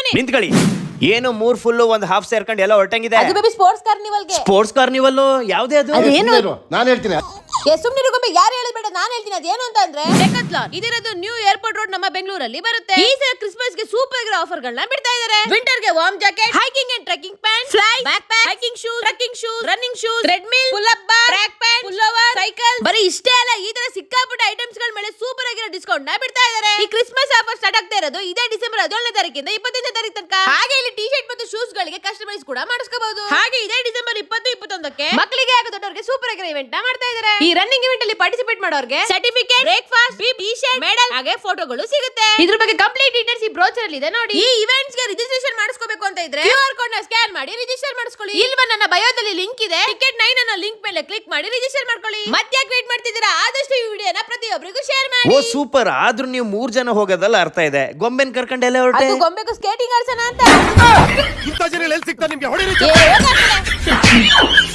ಬನ್ನಿ. ನಿಂತ್ಕೊಳ್ಳಿ. ಏನು 3 ಫುಲ್ 1 ಹಾಫ್ ಸೇರ್ಕೊಂಡು ಎಲ್ಲ ಹೊರಟಂಗಿದೆ. ಅದು ಬೇಬಿ ಸ್ಪೋರ್ಟ್ಸ್ ಕಾರ್ನಿವಲ್ಗೆ. ಸ್ಪೋರ್ಟ್ಸ್ ಕಾರ್ನಿವಲ್ ಯಾವ್ದೇ ಅದು? ಅದೇನು? ನಾನು ಹೇಳ್ತೀನಿ. ಸುಮ್ನೆ ಗೊಂಬೆ ಯಾರು ಹೇಳಬೇಡ, ನಾನು ಹೇಳ್ತೀನಿ. ಅದೇನು ಅಂತ ಅಂದ್ರೆ ಡೆಕಾಥ್ಲಾನ್. ಇದಿರೋದು ನ್ಯೂ ಏರ್ಪೋರ್ಟ್ ರೋಡ್ ನಮ್ಮ ಬೆಂಗಳೂರಲ್ಲಿ ಬರುತ್ತೆ. ಈ ಸಲ ಕ್ರಿಸ್ಮಸ್ ಗೆ ಸೂಪರ್ ಆಗಿರೋ ಆಫರ್ ಗಳನ್ನ ಬಿಡ್ತಾ ಇದ್ದಾರೆ. ವಿಂಟರ್ ಗೆ warm jacket, hiking and trekking pant, fly backpack, hiking shoes, trekking shoes, running shoes, treadmill, pull up bar, track pant, pullover, cycle. ಬರೀ ಇಷ್ಟೇ ಅಲ್ಲ, ಈ ತರ ಸಿಕ್ಕಾಪಟ್ಟೆ ಐಟಮ್ಸ್ ಗಳ ಮೇಲೆ ಸೂಪರ್ ಆಗಿರೋ ಡಿಸ್ಕೌಂಟ್ ನ ಬಿಡ್ತಾ ಇದ್ದಾರೆ. ಈ ಕ್ರಿಸ್ಮಸ್ ಆಫರ್ ಸ್ಟಾರ್ಟ್ ಆಗ್ತಾ ಇರೋದು ಇದೇ ಡಿಸೆಂಬರ್ 17ನೇ ತಾರೀಕಿಂದ 25ನೇ ತಾರೀಕು ತನಕ. ಹಾಗೆ ಇಲ್ಲಿ ಟಿ ಶರ್ಟ್ ಮತ್ತು ಶೂಸ್ ಗಳಿಗೆ ಕಸ್ಟಮೈಸ್ ಕೂಡ ಮಾಡಿಸ್ಕೋಬಹುದು. ಹಾಗೆ ಇದೇ ಡಿಸೆಂಬರ್ 20, 21ಕ್ಕೆ ಮಕ್ಕಳಿಗೆ ಹಾಗೂ ದೊಡ್ಡವರಿಗೆ ಸೂಪರ್ ಆಗಿರೋ ಇವೆಂಟ್ ನ ಮಾಡ್ತಾ ಇದ್ದಾರೆ. ಈ ರನ್ನಿಂಗ್ ಇವೆಂಟ್ ಅಲ್ಲಿ ಪಾರ್ಟಿಸಿಪೇಟ್ ಮಾಡೋರಿಗೆ certificate, breakfast, T shirt, medal ಹಾಗೆ ಫೋಟೋಗಳು ಸಿಗುತ್ತೆ. ಇದ್ರ ಬಗ್ಗೆ ಕಂಪ್ಲೀಟ್ ಡೀಟೇಲ್ಸ್ ಈ ಬ್ರೋಚರ್ ಅಲ್ಲಿ ಇದೆ ನೋಡಿ. ಈ ಇವೆಂಟ್ಸ್ ಗೆ ರಿಜಿಸ್ಟ್ರೇಷನ್ ಮಾಡಿಸ್ಕೋಬೇಕು ಅಂತ ಇದ್ರೆ QR ಕೋಡ್ ನ ಸ್ಕ್ಯಾನ್ ಮಾಡಿ ರಿಜಿಸ್ಟರ್ ಮಾಡಿಸ್ಕೊಳ್ಳಿ. ಇಲ್ವಾ ನನ್ನ ಬಯೋದಲ್ಲಿ ಲಿಂಕ್ ಇದೆ, ಟಿಕೆಟ್ 9 ಅನ್ನೋ ಲಿಂಕ್ ಮೇಲೆ ಕ್ಲಿಕ್ ಮಾಡಿ ರಿಜಿಸ್ಟರ್ ಮಾಡ್ಕೊಳ್ಳಿ. ಮತ್ತೆ ವೇಟ್ ಮಾಡ್ತಿದ್ದೀರಾ? ಆದಷ್ಟು ಈ ವಿಡಿಯೋನ ಪ್ರತಿಯೊಬ್ಬರಿಗೂ ಶೇರ್ ಮಾಡಿ. ಓ ಸೂಪರ್. ಆದ್ರೂ ನೀವು 3 ಜನ ಹೋಗೋದಲ್ಲ ಅರ್ಥ ಇದೆ. ಗೊಂಬೆನ್ ಕರ್ಕೊಂಡೆಲ್ಲ ಹೊರಟೆ. ಅದು ಗೊಂಬೆಗೂ ಸ್ಕೇಟಿಂಗ್ ಆಡ್ಸೋಣ ಅಂತ. ಇಂಥ ಜನ ಎಲ್ಲಿ ಸಿಗ್ತಾರೆ ನಿಮ್ಗೆ? ಹೊಡಿರಿ. ಏ, ಹೋಗಕ್ಕೆ.